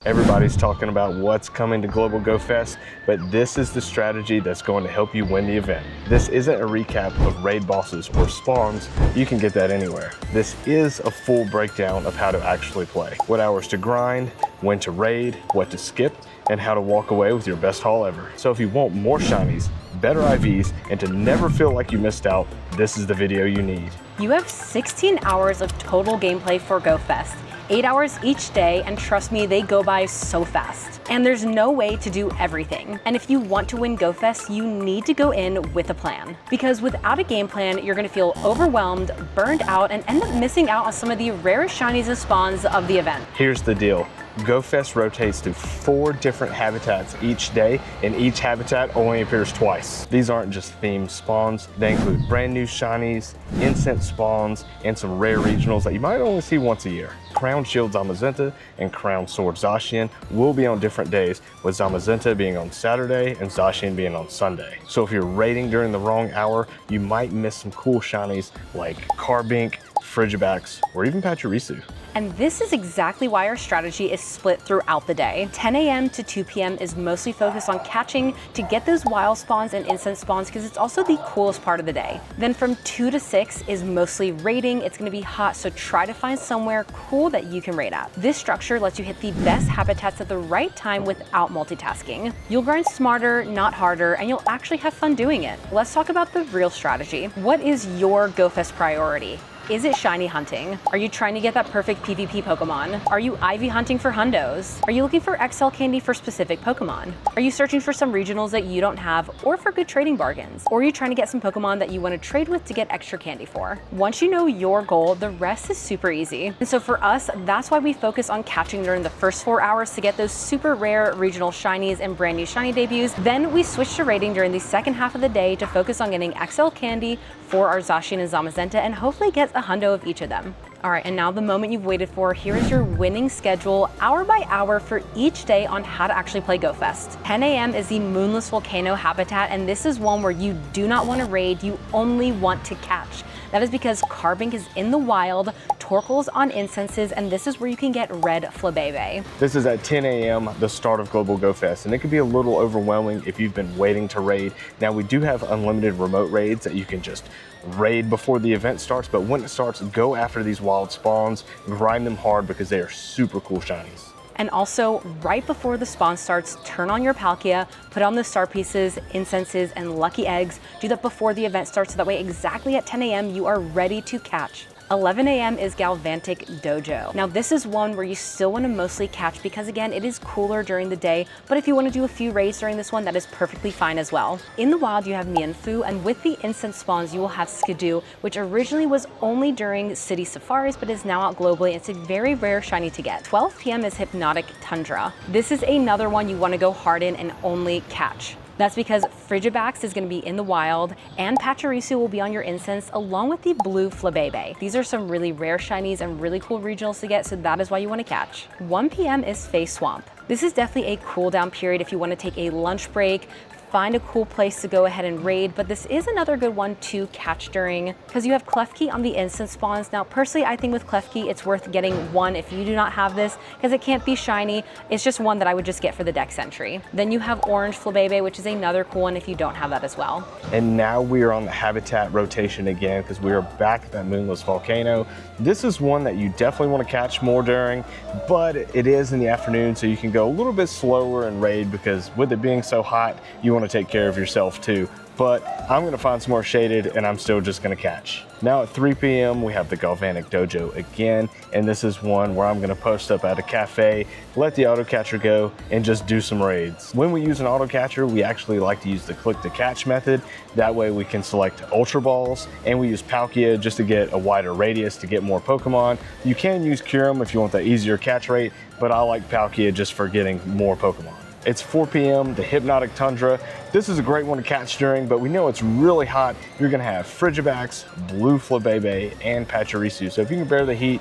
Everybody's talking about what's coming to Global Go Fest, but this is the strategy that's going to help you win the event. This isn't a recap of raid bosses or spawns. You can get that anywhere. This is a full breakdown of how to actually play. What hours to grind, when to raid, what to skip, and how to walk away with your best haul ever. So if you want more shinies, better IVs, and to never feel like you missed out, this is the video you need. You have 16 hours of total gameplay for Go Fest. 8 hours each day, and trust me, they go by so fast. And there's no way to do everything. And if you want to win Go Fest, you need to go in with a plan. Because without a game plan, you're gonna feel overwhelmed, burned out, and end up missing out on some of the rarest shinies and spawns of the event. Here's the deal. Go Fest rotates through 4 different habitats each day, and each habitat only appears twice. These aren't just themed spawns. They include brand new shinies, incense spawns, and some rare regionals that you might only see once a year. Crown Shield Zamazenta and Crown Sword Zacian will be on different days, with Zamazenta being on Saturday and Zacian being on Sunday. So if you're raiding during the wrong hour, you might miss some cool shinies like Carbink, Frigibacks, or even Pachirisu. And this is exactly why our strategy is split throughout the day. 10 a.m. to 2 p.m. is mostly focused on catching to get those wild spawns and incense spawns because it's also the coolest part of the day. Then from 2 to 6 is mostly raiding. It's gonna be hot, so try to find somewhere cool that you can raid at. This structure lets you hit the best habitats at the right time without multitasking. You'll grind smarter, not harder, and you'll actually have fun doing it. Let's talk about the real strategy. What is your Go Fest priority? Is it shiny hunting? Are you trying to get that perfect PvP Pokemon? Are you IV hunting for Hundos? Are you looking for XL candy for specific Pokemon? Are you searching for some regionals that you don't have or for good trading bargains? Or are you trying to get some Pokemon that you want to trade with to get extra candy for? Once you know your goal, the rest is super easy. And so for us, that's why we focus on catching during the first 4 hours to get those super rare regional shinies and brand new shiny debuts. Then we switch to raiding during the second half of the day to focus on getting XL candy for our Zacian and Zamazenta and hopefully get a hundo of each of them. All right, and now the moment you've waited for. Here is your winning schedule, hour by hour for each day on how to actually play Go Fest. 10 a.m. is the Moonless Volcano habitat, and this is one where you do not want to raid, you only want to catch. That is because Carbink is in the wild, Torkoal's on incenses, and this is where you can get red Flabebe. This is at 10 a.m., the start of Global Go Fest, and it can be a little overwhelming if you've been waiting to raid. Now, we do have unlimited remote raids that you can just raid before the event starts, but when it starts, go after these wild spawns, grind them hard because they are super cool shinies. And also, right before the spawn starts, turn on your Palkia, put on the star pieces, incenses, and lucky eggs. Do that before the event starts so that way exactly at 10 a.m. you are ready to catch. 11 a.m. is Galvantic Dojo. Now this is one where you still want to mostly catch because again, it is cooler during the day, but if you want to do a few raids during this one, that is perfectly fine as well. In the wild, you have Mienfoo, and with the incense spawns, you will have Skidoo, which originally was only during city safaris, but is now out globally. It's a very rare shiny to get. 12 p.m. is Hypnotic Tundra. This is another one you want to go hard in and only catch. That's because Frigibacks is going to be in the wild, and Pachirisu will be on your incense along with the blue Flabebe. These are some really rare shinies and really cool regionals to get, so that is why you want to catch. 1 p.m. is Face Swamp. This is definitely a cool down period if you want to take a lunch break, find a cool place to go ahead and raid, but this is another good one to catch during because you have Klefki on the instance spawns. Now, personally, I think with Klefki, it's worth getting one if you do not have this because it can't be shiny. It's just one that I would just get for the dex entry. Then you have Orange Flabebe, which is another cool one if you don't have that as well. And now we are on the habitat rotation again because we are back at that Moonless Volcano. This is one that you definitely want to catch more during, but it is in the afternoon, so you can go a little bit slower and raid because with it being so hot, you want to take care of yourself too. But I'm gonna find some more shaded and I'm still just gonna catch. Now at 3 p.m. we have the Galvanic Dojo again, and this is one where I'm gonna post up at a cafe, let the auto catcher go, and just do some raids. When we use an auto catcher, we actually like to use the click to catch method. That way we can select Ultra Balls, and we use Palkia just to get a wider radius to get more Pokemon. You can use Kyurem if you want that easier catch rate, but I like Palkia just for getting more Pokemon. It's 4 p.m., the Hypnotic Tundra. This is a great one to catch during, but we know it's really hot. You're gonna have Frigibacks, Blue Flabebe, and Pachirisu. So if you can bear the heat,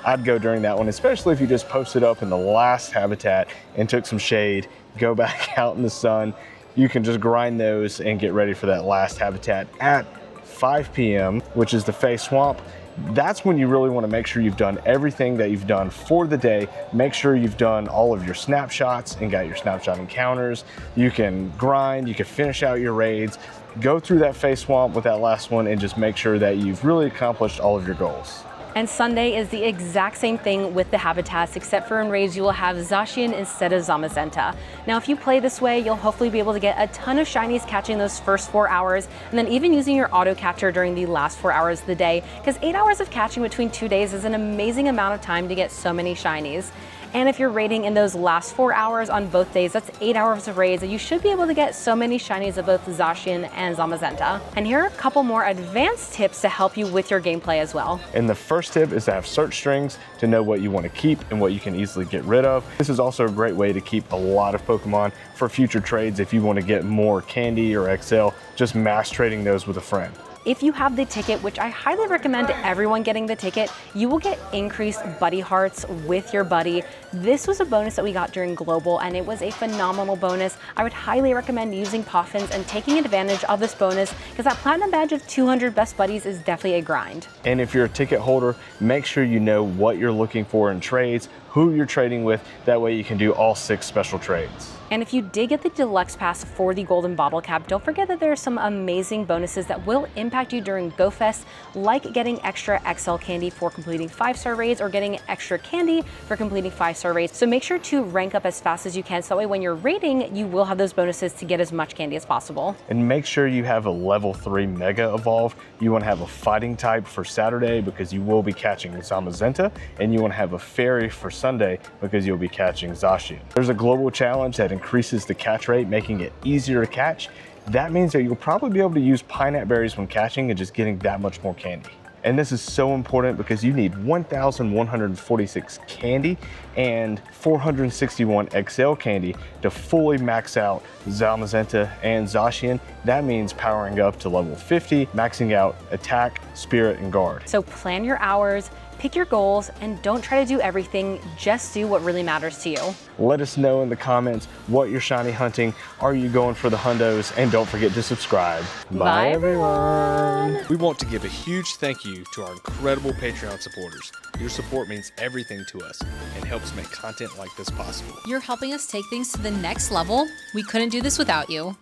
I'd go during that one, especially if you just posted up in the last habitat and took some shade, go back out in the sun. You can just grind those and get ready for that last habitat at 5 p.m., which is the Face Swamp. That's when you really want to make sure you've done everything that you've done for the day. Make sure you've done all of your snapshots and got your snapshot encounters. You can grind, you can finish out your raids, go through that face swamp with that last one, and just make sure that you've really accomplished all of your goals. And Sunday is the exact same thing with the habitats, except for in raids you will have Zacian instead of Zamazenta. Now if you play this way, you'll hopefully be able to get a ton of shinies catching those first 4 hours, and then even using your auto capture during the last 4 hours of the day, because 8 hours of catching between 2 days is an amazing amount of time to get so many shinies. And if you're raiding in those last 4 hours on both days, that's 8 hours of raids, and you should be able to get so many shinies of both Zacian and Zamazenta. And here are a couple more advanced tips to help you with your gameplay as well. And the first tip is to have search strings to know what you want to keep and what you can easily get rid of. This is also a great way to keep a lot of Pokemon for future trades. If you want to get more Candy or XL, just mass trading those with a friend. If you have the ticket, which I highly recommend everyone getting the ticket, you will get increased buddy hearts with your buddy. This was a bonus that we got during Global, and it was a phenomenal bonus. I would highly recommend using Poffins and taking advantage of this bonus, because that platinum badge of 200 best buddies is definitely a grind. And if you're a ticket holder, make sure you know what you're looking for in trades, who you're trading with. That way you can do all 6 special trades. And if you did get the deluxe pass for the golden bottle cap, don't forget that there are some amazing bonuses that will impact you during GoFest, like getting extra XL candy for completing 5-star raids, or getting extra candy for completing 5-star raids. So make sure to rank up as fast as you can, so that way when you're raiding, you will have those bonuses to get as much candy as possible. And make sure you have a level 3 Mega Evolve. You want to have a fighting type for Saturday, because you will be catching Zamazenta, and you want to have a fairy for Sunday, because you'll be catching Zacian. There's a global challenge that increases the catch rate, making it easier to catch. That means that you'll probably be able to use pineapple berries when catching and just getting that much more candy. And this is so important because you need 1,146 candy and 461 XL candy to fully max out Zamazenta and Zacian. That means powering up to level 50, maxing out attack, spirit, and guard. So plan your hours, pick your goals, and don't try to do everything, just do what really matters to you. Let us know in the comments what you're shiny hunting. Are you going for the Hundos? And don't forget to subscribe. Bye everyone. We want to give a huge thank you to our incredible Patreon supporters. Your support means everything to us and helps make content like this possible. You're helping us take things to the next level. We couldn't do this without you.